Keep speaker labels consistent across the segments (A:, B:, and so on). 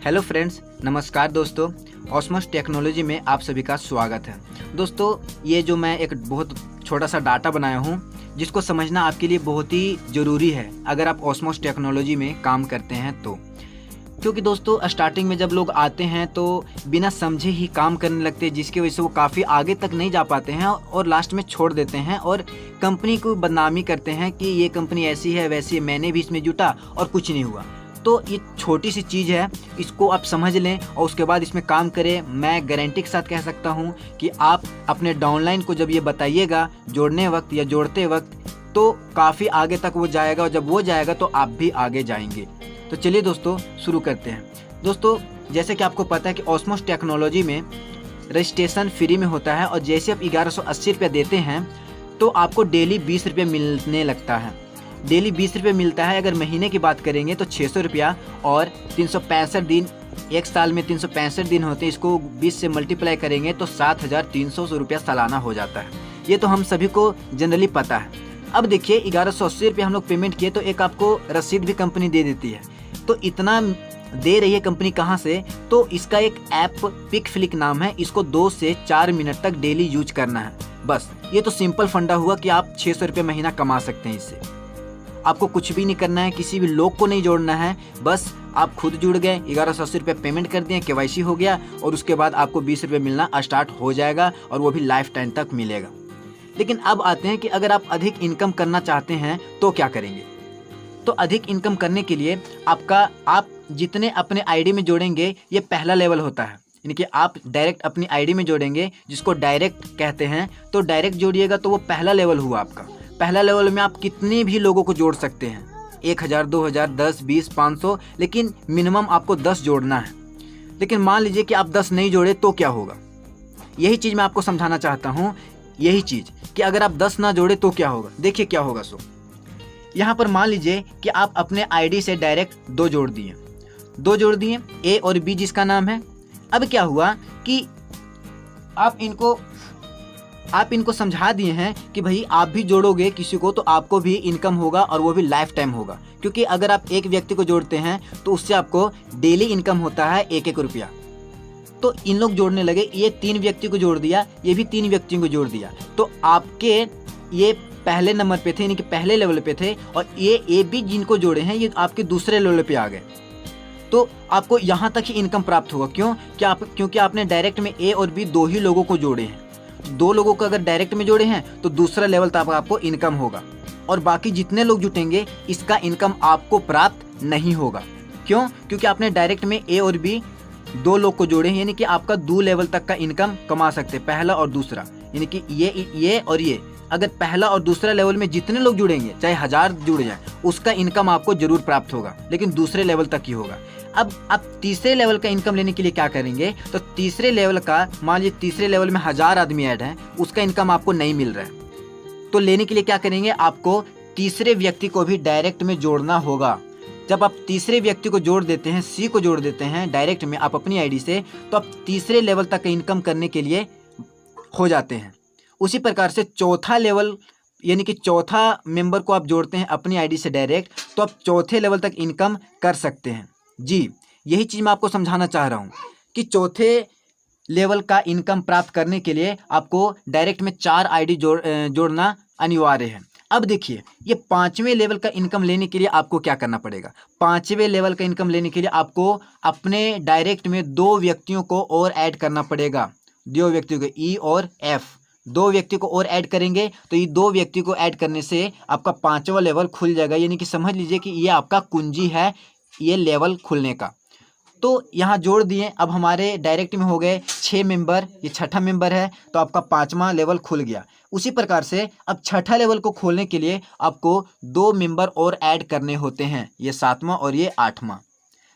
A: Hello friends, नमस्कार दोस्तों। ऑस्मोस technology में आप सभी का स्वागत है। दोस्तों, ये जो मैं एक बहुत छोटा सा डाटा बनाया हूँ जिसको समझना आपके लिए बहुत ही ज़रूरी है अगर आप ऑस्मोस टेक्नोलॉजी में काम करते हैं तो। क्योंकि दोस्तों, स्टार्टिंग में जब लोग आते हैं तो बिना समझे ही काम करने लगते हैं, जिसकी वजह से वो काफ़ी आगे तक नहीं जा पाते हैं और लास्ट में छोड़ देते हैं और कंपनी को बदनामी करते हैं कि ये कंपनी ऐसी है वैसी है, मैंने भी इसमें जुटा और कुछ नहीं हुआ। तो ये छोटी सी चीज़ है, इसको आप समझ लें और उसके बाद इसमें काम करें। मैं गारंटी के साथ कह सकता हूँ कि आप अपने डाउनलाइन को जब ये बताइएगा जोड़ने वक्त या जोड़ते वक्त, तो काफ़ी आगे तक वो जाएगा और जब वो जाएगा तो आप भी आगे जाएंगे। तो चलिए दोस्तों, शुरू करते हैं। दोस्तों, जैसे कि आपको पता है कि ऑस्मोस टेक्नोलॉजी में रजिस्ट्रेशन फ्री में होता है और जैसे आप 1180 रुपये देते हैं तो आपको डेली 20 रुपये मिलने लगता है। डेली 20 रुपये मिलता है। अगर महीने की बात करेंगे तो 600 रुपया और 365 दिन, एक साल में 365 दिन होते हैं, इसको 20 से मल्टीप्लाई करेंगे तो 7,300 रुपया सालाना हो जाता है। ये तो हम सभी को जनरली पता है। अब देखिए, 1180 रुपये हम लोग पेमेंट किए तो एक आपको रसीद भी कंपनी दे देती है। तो इतना दे रही है कंपनी कहाँ से? तो इसका एक ऐप पिकफ्लिक नाम है, इसको 2 से 4 मिनट तक डेली यूज करना है। बस ये तो सिंपल फंडा हुआ कि आप 600 रुपये महीना कमा सकते हैं इससे। आपको कुछ भी नहीं करना है, किसी भी लोग को नहीं जोड़ना है, बस आप खुद जुड़ गए, 1180 रुपये पेमेंट कर दिए, KYC हो गया और उसके बाद आपको 20 रुपये मिलना स्टार्ट हो जाएगा और वो भी लाइफ टाइम तक मिलेगा। लेकिन अब आते हैं कि अगर आप अधिक इनकम करना चाहते हैं तो क्या करेंगे। तो अधिक इनकम करने के लिए आप जितने अपने आईडी में जोड़ेंगे, ये पहला लेवल होता है। यानी कि आप डायरेक्ट अपनी आईडी में जोड़ेंगे, जिसको डायरेक्ट कहते हैं। तो डायरेक्ट जोड़िएगा तो वो पहला लेवल हुआ आपका। पहला लेवल में आप कितने भी लोगों को जोड़ सकते हैं, 1000, 2000, 10, 20, 500, लेकिन मिनिमम आपको 10 जोड़ना है। लेकिन मान लीजिए कि आप 10 नहीं जोड़े तो क्या होगा, यही चीज़ मैं आपको समझाना चाहता हूँ। यही चीज़ कि अगर आप 10 ना जोड़े तो क्या होगा। देखिए क्या होगा। यहाँ पर मान लीजिए कि आप अपने आईडी से डायरेक्ट 2 जोड़ दिए, A और B जिसका नाम है। अब क्या हुआ कि आप इनको समझा दिए हैं कि भाई आप भी जोड़ोगे किसी को तो आपको भी इनकम होगा और वो भी लाइफ टाइम होगा। क्योंकि अगर आप एक व्यक्ति को जोड़ते हैं तो उससे आपको डेली इनकम होता है 1-1 रुपया। तो इन लोग जोड़ने लगे, ये 3 व्यक्ति को जोड़ दिया, ये भी 3 व्यक्तियों को जोड़ दिया, तो आपके ये पहले नंबर पे थे, यानी कि पहले लेवल पे थे, और ये भी जिनको जोड़े हैं ये आपके दूसरे लेवल पे आ गए। तो आपको यहाँ तक ही इनकम प्राप्त होगा। क्योंकि आपने डायरेक्ट में A और B 2 ही लोगों को जोड़े हैं। 2 लोगों को अगर डायरेक्ट में जोड़े हैं तो दूसरा लेवल तक आपको इनकम होगा और बाकी जितने लोग जुटेंगे इसका इनकम आपको प्राप्त नहीं होगा। क्यों? क्योंकि आपने डायरेक्ट में A और B 2 लोग को जोड़े हैं, यानी कि आपका 2 लेवल तक का इनकम कमा सकते हैं, पहला और दूसरा। यानी कि ये और ये, अगर पहला और दूसरा लेवल में जितने लोग जुड़ेंगे, चाहे 1000 जुड़ जाए, उसका इनकम आपको जरूर प्राप्त होगा, लेकिन दूसरे लेवल तक ही होगा। अब आप तीसरे लेवल का इनकम लेने के लिए क्या करेंगे? तो तीसरे लेवल का, मान लीजिए तीसरे लेवल में 1000 आदमी ऐड हैं, उसका इनकम आपको नहीं मिल रहा है। तो लेने के लिए क्या करेंगे? आपको तीसरे व्यक्ति को भी डायरेक्ट में जोड़ना होगा। जब आप तीसरे व्यक्ति को जोड़ देते हैं, C को जोड़ देते हैं डायरेक्ट में आप अपनी आईडी से, तो आप तीसरे लेवल तक का इनकम करने के लिए हो जाते हैं। उसी प्रकार से चौथा लेवल, यानी कि चौथा मेंबर को आप जोड़ते हैं अपनी आईडी से डायरेक्ट, तो आप चौथे लेवल तक इनकम कर सकते हैं। जी, यही चीज़ मैं आपको समझाना चाह रहा हूँ कि चौथे लेवल का इनकम प्राप्त करने के लिए आपको डायरेक्ट में 4 आईडी जोड़ना अनिवार्य है। अब देखिए, ये 5वें लेवल का इनकम लेने के लिए आपको क्या करना पड़ेगा। 5वें लेवल का इनकम लेने के लिए आपको अपने डायरेक्ट में 2 व्यक्तियों को और ऐड करना पड़ेगा। 2 व्यक्तियों को, E और F, 2 व्यक्ति को और ऐड करेंगे तो ये 2 व्यक्ति को ऐड करने से आपका 5वां लेवल खुल जाएगा। यानी कि समझ लीजिए कि ये आपका कुंजी है ये लेवल खुलने का। तो यहाँ जोड़ दिए, अब हमारे डायरेक्ट में हो गए 6 मेंबर, ये 6ठा मेंबर है, तो आपका 5वां लेवल खुल गया। उसी प्रकार से अब 6ठा लेवल को खोलने के लिए आपको 2 मेंबर और ऐड करने होते हैं, ये 7वां और ये 8वां।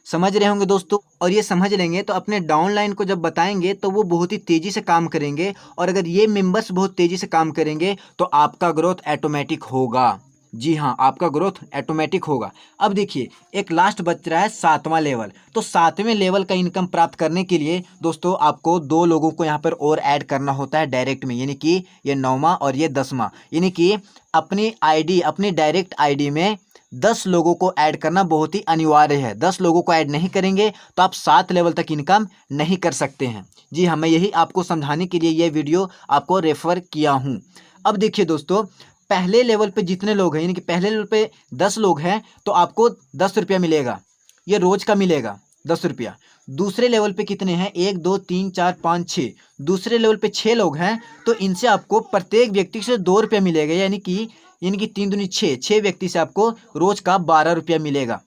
A: समझ रहे होंगे दोस्तों। और ये समझ लेंगे तो अपने डाउनलाइन को जब बताएंगे तो वो बहुत ही तेज़ी से काम करेंगे, और अगर ये मेंबर्स बहुत तेज़ी से काम करेंगे तो आपका ग्रोथ ऑटोमेटिक होगा। जी हाँ, आपका ग्रोथ ऑटोमेटिक होगा। अब देखिए, एक लास्ट बच रहा है 7वां लेवल। तो 7वें लेवल का इनकम प्राप्त करने के लिए दोस्तों आपको 2 लोगों को यहाँ पर और ऐड करना होता है डायरेक्ट में, यानी कि ये 9वां और ये 10वां। यानी कि अपनी डायरेक्ट आईडी में 10 लोगों को ऐड करना बहुत ही अनिवार्य है। 10 लोगों को ऐड नहीं करेंगे तो आप 7 लेवल तक इनकम नहीं कर सकते हैं। जी हाँ, मैं यही आपको समझाने के लिए ये वीडियो आपको रेफर किया हूँ। अब देखिए दोस्तों, पहले लेवल पे जितने लोग हैं, यानी कि पहले लेवल पे 10 लोग हैं तो आपको 10 रुपया मिलेगा, ये रोज का मिलेगा 10 रुपया। दूसरे लेवल पे कितने हैं, 1 2 3 4 5 6, दूसरे लेवल पे 6 लोग हैं तो इनसे आपको प्रत्येक व्यक्ति से 2 रुपया मिलेगा, यानी कि 3 दूनी 6, 6 व्यक्ति से आपको रोज का 12 रुपया मिलेगा।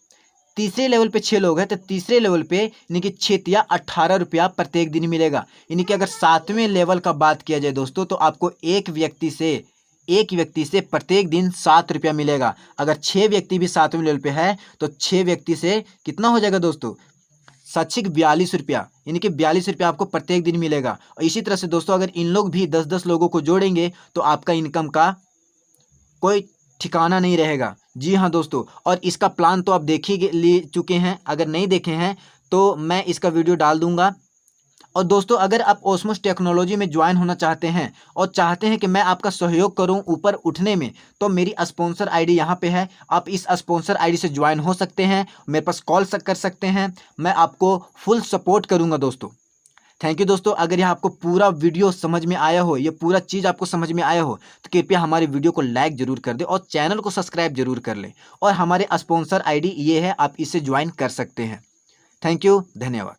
A: तीसरे लेवल पे 6 लोग हैं तो तीसरे लेवल पे यानी कि 6 तिया 18 रुपया प्रत्येक दिन मिलेगा। यानी कि अगर 7वें लेवल का बात किया जाए दोस्तों तो आपको एक व्यक्ति से प्रत्येक दिन 7 रुपया मिलेगा। अगर 6 व्यक्ति भी 7वें लेवल पे है तो 6 व्यक्ति से कितना हो जाएगा दोस्तों, 42 रुपया, यानी कि 42 रुपया आपको प्रत्येक दिन मिलेगा। और इसी तरह से दोस्तों अगर इन लोग भी 10-10 लोगों को जोड़ेंगे तो आपका इनकम का कोई ठिकाना नहीं रहेगा। जी हाँ दोस्तों, और इसका प्लान तो आप देख ही ले चुके हैं, अगर नहीं देखे हैं तो मैं इसका वीडियो डाल दूंगा। और दोस्तों अगर आप ओस्मोस टेक्नोलॉजी में ज्वाइन होना चाहते हैं और चाहते हैं कि मैं आपका सहयोग करूं ऊपर उठने में, तो मेरी स्पॉन्सर आईडी यहाँ पे है, आप इस स्पॉन्सर आईडी से ज्वाइन हो सकते हैं, मेरे पास कॉल कर सकते हैं, मैं आपको फुल सपोर्ट करूँगा दोस्तों। थैंक यू दोस्तों। अगर यह आपको पूरा वीडियो समझ में आया हो, ये पूरा चीज़ आपको समझ में आया हो तो कृपया हमारे वीडियो को लाइक जरूर कर दे और चैनल को सब्सक्राइब जरूर कर ले। और हमारे स्पॉन्सर आईडी ये है, आप इसे ज्वाइन कर सकते हैं। थैंक यू, धन्यवाद।